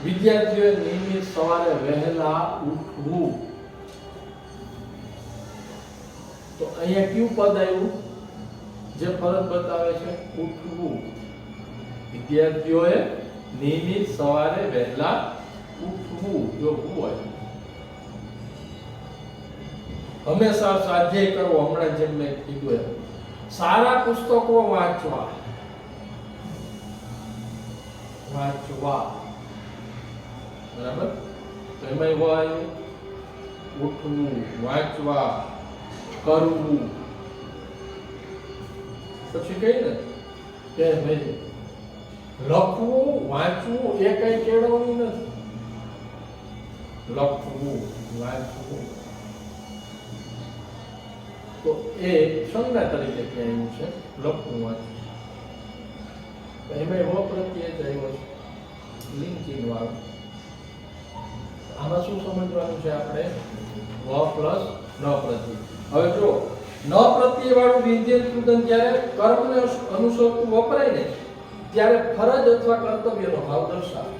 વિદ્યાર્થીઓએ નિયમિત સવારે વહેલા ઉઠવું, તો અહીંયા કયું પદ આવ્યું જે ફરજ બતાવે છે? ઉઠવું. વિદ્યાર્થીઓએ નિયમિત સવારે વહેલા ઉઠવું, જો હોય. હંમેશા સ્વાધ્યાય કરવો, હમણાં જેમ મેં કીધું એમ. સારા પુસ્તકો વાંચવા, બરાબર. તો એમાં હોય ઉઠવું, વાંચવા, કરવું. પછી કઈ ને કે ભાઈ લખવું, વાંચવું એ કઈ કેળવણી નથી. લખવું, વાંચવું તો એ સંજ્ઞા તરીકે કહેવું છે. લખવું, વાંચવું એમાં એવો પ્રત્યય થયો છે લિંગ ચિહ્ન વાળો. આમાં શું સમજવાનું છે આપણે? વ પ્લસ ન પ્રત્યય. હવે જો ન પ્રત્યય વાળું વિધેય કૃદંત જ્યારે કર્મને અનુસરતું વપરાય ને ત્યારે ફરજ અથવા કર્તવ્યનો ભાવ દર્શાવે.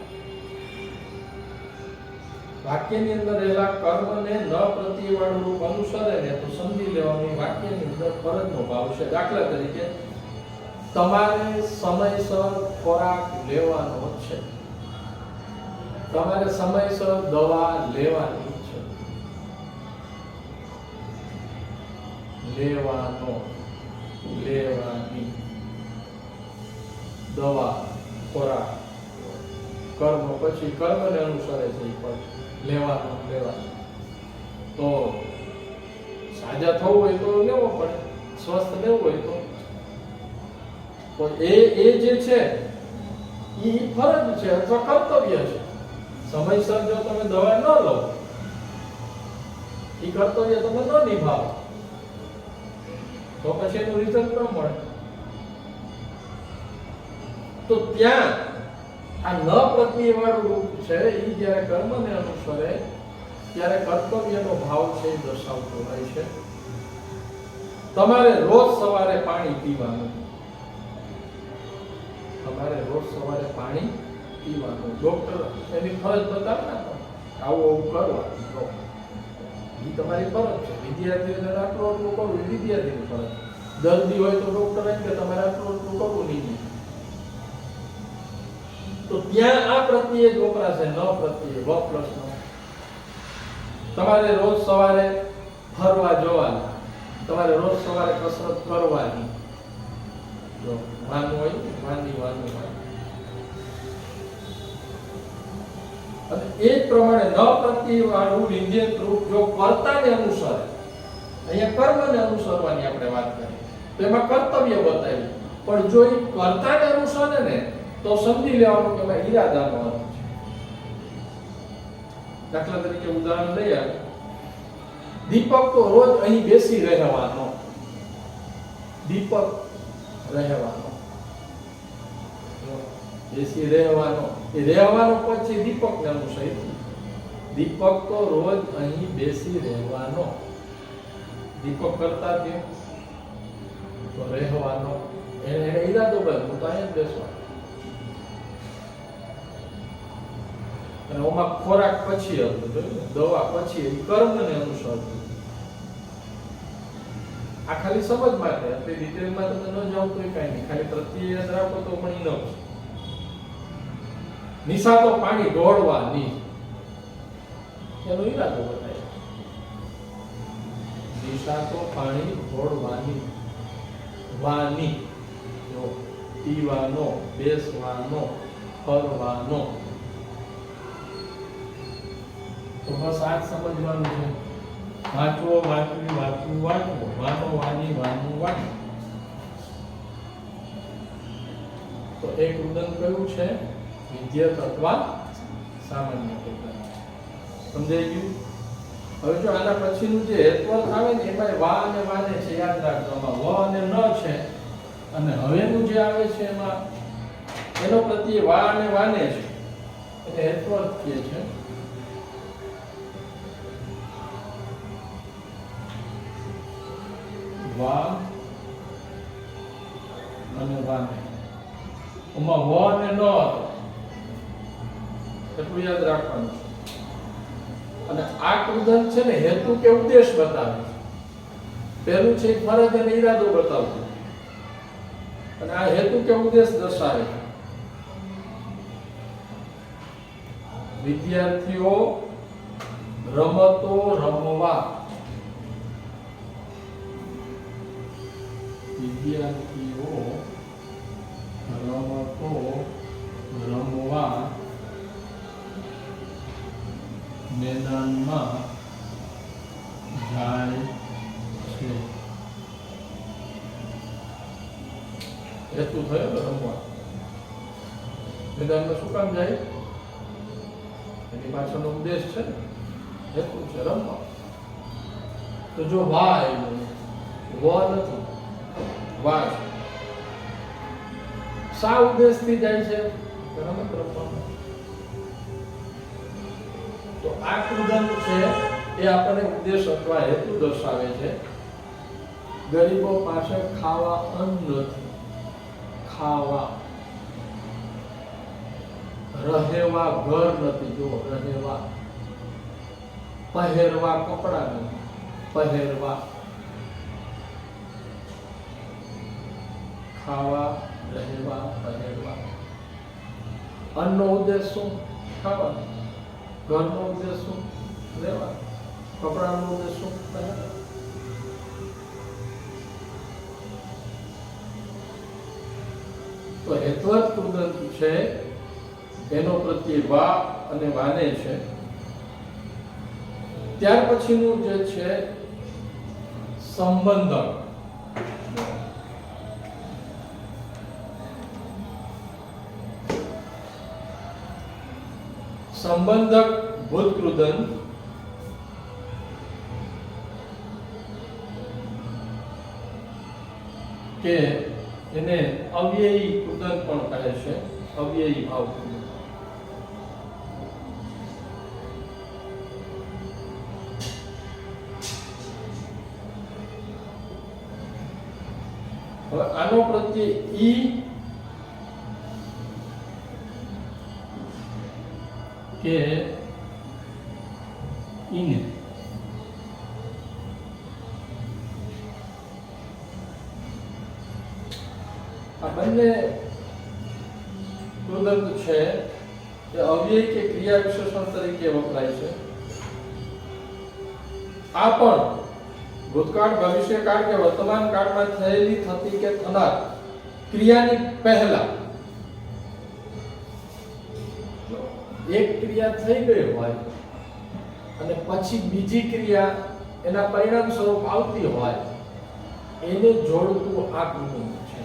વાક્યની અંદર રહેલા કર્મને ન પ્રત્યય વાળું રૂપ અનુસરે ને તો સમજી લેવાનું વાક્યની અંદર ફરજનો ભાવ છે. દાખલા તરીકે તમારે સમયસર ખોરાક લેવાનો છે, તમારે સમયસર દવા લેવાની છે. લેવાનો, લેવાની, દવા, ખોરાક, કર્મ, પછી કર્મને અનુસરે છે એ પણ લેવાનો, લેવાનો. તો સાજા થવું હોય તો લેવો પડે, સ્વસ્થ લેવું હોય તો એ જે છે એ ફરજ છે અથવા કર્તવ્ય છે. સમયસર જો તમે દવા ન લો, એ કર્તવ્ય તમે ન નિભાવો તો પછી એનું રિઝલ્ટ ન મળે. તો ત્યાં આ ન પ્રત્યય વાળું રૂપ છે એ જ્યારે કર્મને અનુસરે ત્યારે કર્તવ્યનો ભાવ છે એ દર્શાવતો હોય છે. તમારે રોજ સવારે પાણી પીવાનું, તમારે રોજ સવારે પાણી પીવાનું. ડોક્ટર એની ફરજ બતાવે ને આવું કરવાનું, તો એ તમારી ફરજ છે. વિદ્યાર્થીઓને આટલું આટલું કરવું એ વિદ્યાર્થીની ફરજ. દર્દી હોય તો ડોક્ટર એમ કે તમારે આટલું આટલું કરવું નહીં. તો ત્યાં આ પ્રત્યય જ વપરાશે, ન પ્રત્યય વ પ્લસ નો. તમારે રોજ સવારે ફરવા જવાનું, તમારે રોજ સવારે કસરત કરવાની. જો વાનું હોય વાની વાનું હોય, અને એ જ પ્રમાણે ન પ્રત્યય વાળું લિંગિક રૂપ જો કર્તાને અનુસરે, અહીંયા કર્મને અનુસરવાની આપણે વાત કરી તો એમાં કર્તવ્ય બતાવ્યું, પણ જો એ કર્તાને અનુસરે ને તો સમજી લેવાનું કે એમાં ઈરાદાનો અર્થ છે. દાખલા તરીકે ઉદાહરણ લઈએ, દીપક તો રોજ અહીં બેસી રહેવાનો, દીપક રહેવાનો, બેસી રહેવાનો, એ રહેવાનો પછી દીપકને અનુસરી. દીપક તો રોજ અહીં બેસી રહેવાનો, દીપક કરતા થયો તો રહેવાનો, એને ઈરાદો બને હું તો અહીંયા જ બેસવાનો. અને ઓમાં ખોરાક પછી હતું, દવા પછી, એ કર્મને અનુસરતું. આ ખાલી સમજ માટે, એટલે ડિટેલમાં તમે ન જાઓ તો કઈ નહીં, ખાલી પ્રત્યય યાદ રાખો તો પણ ઈ ન. નિશાતો પાણી ઢોળવાની, એનો ઈરાદો બતાય. નિશાતો પાણી ઢોળવાની, વાની જો પીવાનો, બેસવાનો, ફરવાનો. તો બસ આ જ સમજવાનું છે. વાંચવો, વાંચવી, વાંચવું, વાંચવો, વાનો, વાની, વાનું, વાંચવું. તો એક રુદન કયું છે? વિદ્યત અથવા સામાન્ય રુદન. સમજાઈ ગયું? હવે જો આના પછીનું જે હેત્વર્થ આવે ને એમાં વા અને વાને છે, યાદ રાખજો. આમાં વ અને ન છે, અને હવેનું જે આવે છે એમાં એનો પ્રત્યય વા અને વાને છે, એટલે હેત્વર્થ કહે છે. વા અને વાને, એમાં વ અને ન હતો, એટલું યાદ રાખવાનું છે. અને આ કૃદંત છે ને હેતુ કે ઉદ્દેશ બતાવે છે. પહેલું છે ફરજ અને ઈરાદો બતાવતું, અને આ હેતુ કે ઉદ્દેશ દર્શાવે છે. વિદ્યાર્થીઓ રમતો રમવા, વિદ્યાર્થીઓ રમતો રમવા મેદાનમાં જાય છે. હેતુ થયો ને રમવા. મેદાનમાં શું કામ જાય? એની પાછળનો ઉદ્દેશ છે ને, હેતુ છે રમવા. તો જો વા આવ્યું, વ નથી, વા છે. શા ઉદ્દેશથી જાય છે? રમત રમવા. તો આ કૃદંત છે એ આપણને ઉદ્દેશ અથવા હેતુ દર્શાવે છે. ગરીબો પાસે ખાવા અન્ન નથી, ખાવા. રહેવા ઘર નથી, જો રહેવા. પહેરવા કપડા નથી, પહેરવા. ખાવા, રહેવા, પહેરવા. અન્નનો ઉદ્દેશ શું? ખાવાનું. ઘરનો ઉદ્દેશ શું? રહેવા. કપડાનો ઉદ્દેશ શું? પહેરવા. તો હેત્વર્થ કૃદંત છે એનો પ્રત્યય વા અને વાને છે. ત્યાર પછીનું જે છે સંબંધક. સંબંધક ભૂતકૃદંત કે એને અવ્યયી કૃદંત પણ કહે છે, અવ્યયી ભાવ કૃદંત. હવે આનો પ્રત્યય ઈ કે ઈને આ બંને કૃદંત છે એ અવ્યય કે ક્રિયા વિશેષણ તરીકે વપરાય છે. આ પણ ભૂતકાળ, ભવિષ્યકાળ કે વર્તમાન કાળમાં થયેલી, થતી કે થનાર ક્રિયાની પહેલા એક ક્રિયા થઈ ગઈ હોય અને પછી બીજી ક્રિયા એના પરિણામ સ્વરૂપ આવતી હોય એને જોડતું આ કૃદંત છે.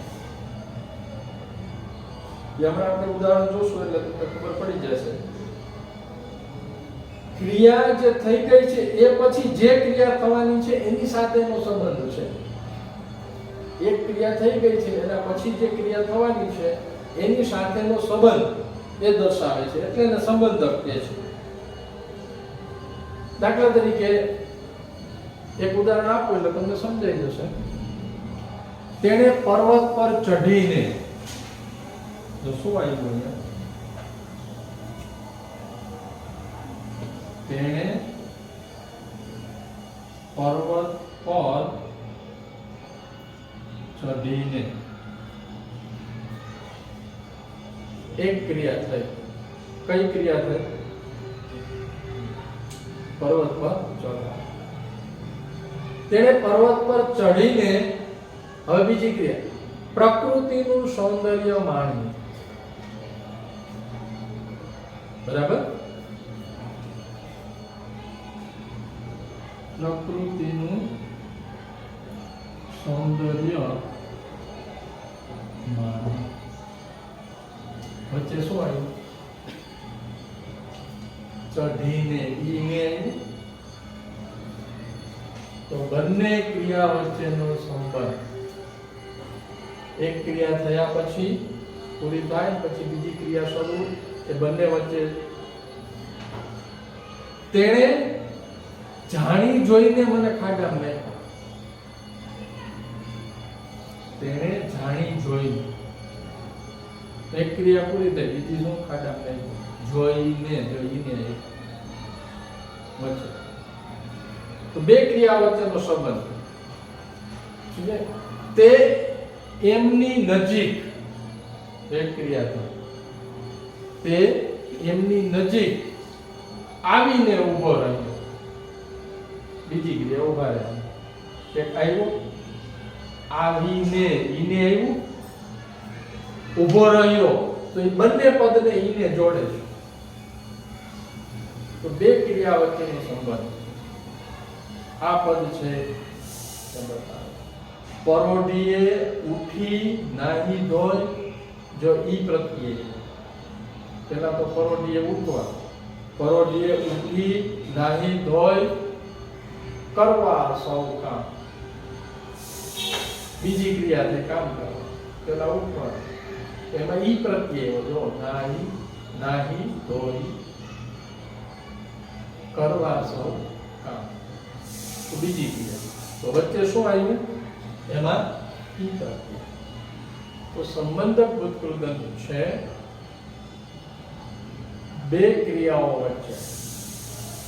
હમણાં આપણે ઉદાહરણ જોશું એટલે તમને ખબર પડી જશે. ક્રિયા જે થઈ ગઈ છે એ પછી જે ક્રિયા થવાની છે એની સાથેનો સંબંધ છે. એક ક્રિયા થઈ ગઈ છે એના પછી જે ક્રિયા થવાની છે એની સાથેનો સંબંધ એ દર્શાવે છે, એટલે એને સંબંધક કહે છે. દાખલા તરીકે એક ઉદાહરણ આપું એટલે તમને સમજાઈ જશે. તેણે પર્વત પર ચઢીને, તો શું આવ્યું અહીંયા? તેણે પર્વત પર ચઢીને એક ક્રિયા થઈ. કઈ ક્રિયા થઈ? પર્વત પર ચઢવા. તેણે પર્વત પર ચઢીને, હવે બીજી ક્રિયા, પ્રકૃતિનું સૌંદર્ય માણ્યું. બરાબર? પ્રકૃતિનું સૌંદર્ય માણ્યું. વચ્ચે શું આવ્યું? ચઢીને, ઈને આવ્યું. તો બંને ક્રિયા વચ્ચેનો સંબંધ, એક ક્રિયા થયા પછી પૂરી થાય પછી બીજી ક્રિયા શરૂ, એ બંને વચ્ચે તેણે જાણી જોઈને મને ખાડામાં નાખ્યો. તેણે જાણી જોઈને, એક ક્રિયા પૂરી થઈ, બીજી શું? ખાડામાં નાખ્યો. જોઈને, જોઈને વચ્ચે તો બે ક્રિયા વચ્ચેનો સંબંધ છે. તે એમની નજીક એક ક્રિયા થઈ, તે એમની નજીક આવીને ઊભો રહ્યો. બીજી ક્રિયા ઊભા રહ્યા. એક આવ્યો, આવીને, ઈને આવ્યું, ઊભો રહ્યો. તો એ બંને પદને ઈને જોડે છે. તો બે ક્રિયા વચ્ચેનો સંબંધ આ પદ છે. પરોઢીએ ઉઠી નાહી ધોઈ, જો ઈ પ્રત્યય, પેલા તો પરોઢીએ ઉઠવા, પરોઢીએ ઉઠી નાહી ધોઈ કરવા સૌ કામ. બીજી ક્રિયા છે કામ કરવા, પેલા ઉઠવા, એમાં ઈ પ્રત્યય જો નાહી, નાહી ધોઈ કરવા સૌ કામ. તો બીજી ક્રિયા, તો વચ્ચે શું આવ્યું? એમાં ઈ પ્રત્યય. તો સંબંધક ભૂતકૃદંત છે બે ક્રિયાઓ વચ્ચે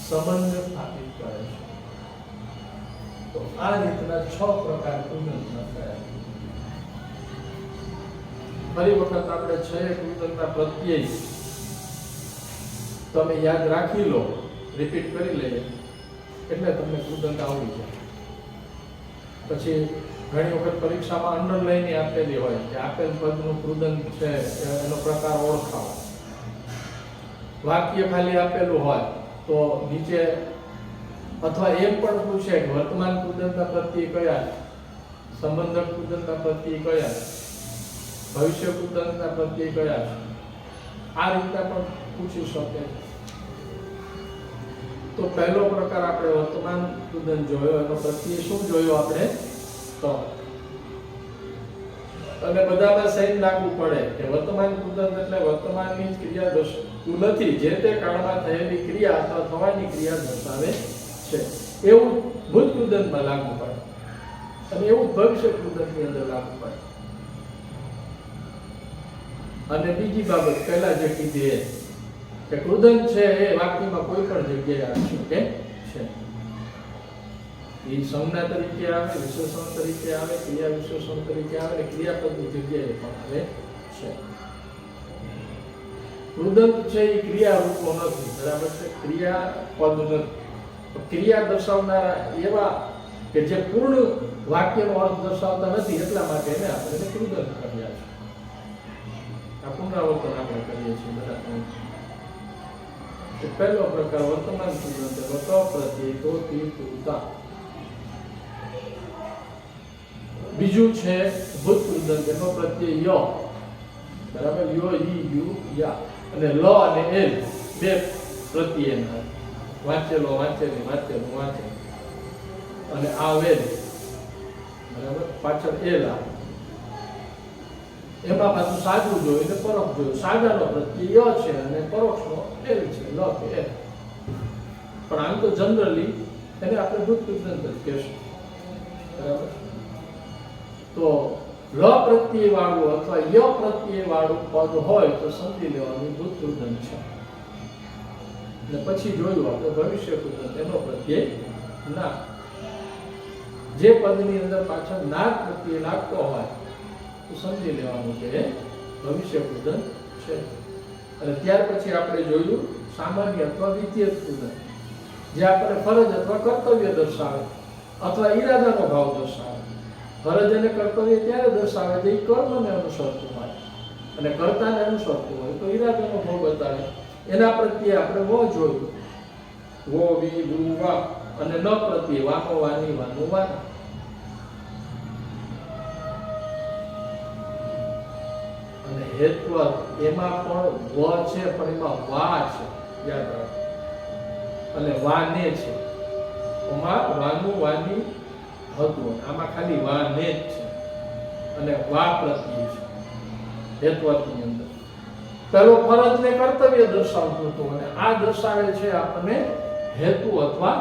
સંબંધ સ્થાપિત કરે છે. તો આ રીતના 6 પ્રકાર કૃદંતના થયા. ફરી વખત આપણે 6 કૃદંતના પ્રત્યય તમે યાદ રાખી લો, રિપીટ કરી લઈએ એટલે તમને કૃદંત આવડી જાય. પછી ઘણી વખત પરીક્ષામાં અંડરલાઈન આપેલી હોય કે આપેલ પદનું કૃદંત છે એનો પ્રકાર ઓળખાવો. વાક્ય ખાલી આપેલું હોય તો નીચે, અથવા એમ પણ પૂછે કે વર્તમાન કૃદંતના પ્રત્યય કયા, સંબંધક કૃદંતના પ્રત્યય કયા, ભવિષ્ય કૃદંતના પ્રત્યય કયા, આ રીતના પણ પૂછી શકે. તો પહેલો પ્રકાર આપણે વર્તમાન કૃદંત જોયો, એનો પ્રત્યય શું જોયો આપણે? તો અને બધામાં સેમ લાગુ પડે કે વર્તમાન કૃદંત એટલે વર્તમાનની જ ક્રિયા દર્શાવતું નથી, જે તે કાળમાં થયેલી ક્રિયા અથવા થવાની ક્રિયા દર્શાવે છે. એવું ભૂત કૃદંતમાં લાગુ પડે અને એવું ભવિષ્ય કૃદંતની અંદર લાગુ પડે. અને બીજી બાબત પહેલા જે કીધી કે કૃદંત છે એ વાક્યમાં કોઈ પણ જગ્યાએ આવી શકે છે. એ સંજ્ઞા તરીકે આવે, વિશેષણ તરીકે આવે, ક્રિયા વિશેષણ તરીકે આવે, ક્રિયાપદની જગ્યાએ પણ આવે છે. કૃદંત છે એ ક્રિયા રૂપો નથી, બરાબર છે, ક્રિયાપદ નથી. ક્રિયા દર્શાવનારા એવા કે જે પૂર્ણ વાક્યનો અર્થ દર્શાવતા નથી, એટલા માટે એને આપણે કૃદંત કર્યા છે. આ પુનરાવર્તન આપણે કરીએ છીએ બધા. પહેલો પ્રકાર વર્તમાન કૃદંત એનો ત પ્રત્યય તો તી તુતા. બીજું છે ભૂત કૃદંત એનો પ્રત્યય ય, બરાબર, યો ઈ યુ યા, અને લ અને એલ બે પ્રત્યયના, વાંચેલો વાંચેલી વાંચેલું વાંચે, અને આવેલ, બરાબર, પાછળ એલ આવે. એમાં પાછું સાદું જોયું ને પરોક્ષ જોયું. સાદાનો પ્રત્યય ય છે અને પરોક્ષનો એલ છે, લ કે એલ. પણ આમ તો જનરલી એને આપણે ભૂત કૃદંત જ કહેશું, બરાબર. તો લ પ્રત્યય વાળું અથવા ય પ્રત્યય વાળું પદ હોય તો સમજી લેવાનું ભૂત કૃદંત છે. અને પછી જોયું આપણે ભવિષ્ય કૃદંત એનો પ્રત્યય ના. જે પદની અંદર પાછળ ના પ્રત્યય લાગતો હોય તો સમજી લેવાનું કે ભવિષ્ય કૃદંત છે. અને ત્યાર પછી આપણે જોયું સામાન્ય અથવા દ્વિતીય કૃદંત, જે આપણે ફરજ અથવા કર્તવ્ય દર્શાવે અથવા ઈરાદાનો ભાવ દર્શાવે. ફરજ અને કર્તવ્ય ત્યારે દર્શાવે જે કર્મને અનુસરતું હોય, અને કર્તાને અનુસરતું હોય તો ઈરાદાનો ભાવ બતાવે. એના પ્રત્યે આપણે વ જોયું, વો વી વુ વા, અને ન પ્રત્યે વાનો વાની વાનું વાના. અને હેત્વ એમાં પણ વ છે પણ એમાં વા છે, યાદ રાખો, અને વાને છે. એમાં વાનું વાની હતું, આમાં ખાલી વાને જ છે, અને વા પ્રત્યય છે હેત્વની અંદર. પેલો ફરજ ને કર્તવ્ય દર્શાવતું હતું, અને આ દર્શાવે છે આપણને હેતુ અથવા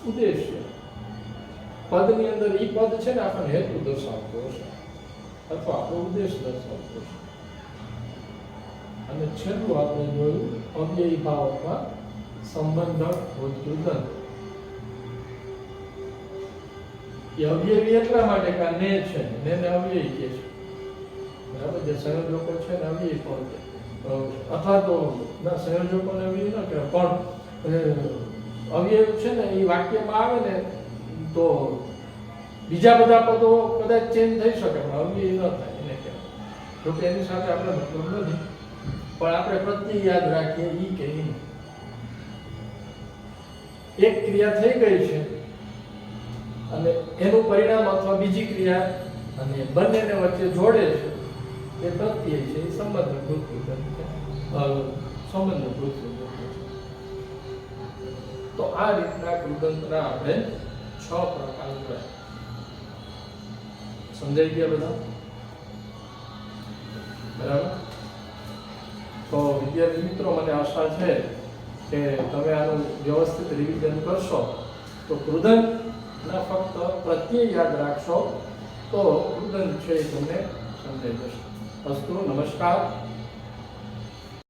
ઉદ્દેશ્ય. પદની અંદર ઈ પદ છે ને આપણને હેતુ દર્શાવતો હશે અથવા આપણો ઉદ્દેશ દર્શાવતો હશે. અને છેલ્લું આપણે જોયું અવ્યયી ભાવમાં સંબંધક ભૂત કૃદંત. એ અવ્યયી એટલા માટે કે ને છે, ને અવ્યયી કે છે, બરાબર. જે સંયોજકો છે ને અવ્યયી પણ છે, અથવા તો ના સંયોજકોને અવ્યયી ન કહેવાય, પણ અવ્યય છે ને એ વાક્યમાં આવે ને તો બીજા બધા પદો કદાચ ચેન્જ થઈ શકે પણ અવ્યયી ન થાય એને કહેવાય. જોકે એની સાથે આપણે મતલબ નથી, પણ આપણે પ્રત્યય યાદ રાખીએ ઈ કે ઈ. એક ક્રિયા થઈ ગઈ છે અને એનું પરિણામ અથવા બીજી ક્રિયા અને બંનેને વચ્ચે જોડે છે એ પ્રત્યય છે, એ સંબંધભૂત કૃદંત છે, સંબંધભૂત કૃદંત છે. તો આ રીતના કૃદંતના આપણે 6 પ્રકાર જોયા. સમજાઈ ગયા બધા? બરાબર. તો વિદ્યાર્થી મિત્રો, મને આશા છે કે તમે આનું વ્યવસ્થિત રિવિઝન કરશો તો કૃદંતના ફક્ત પ્રત્યય યાદ રાખશો તો કૃદંત છે એ તમને સમજાઈ જશે. અસ્તુ. નમસ્કાર.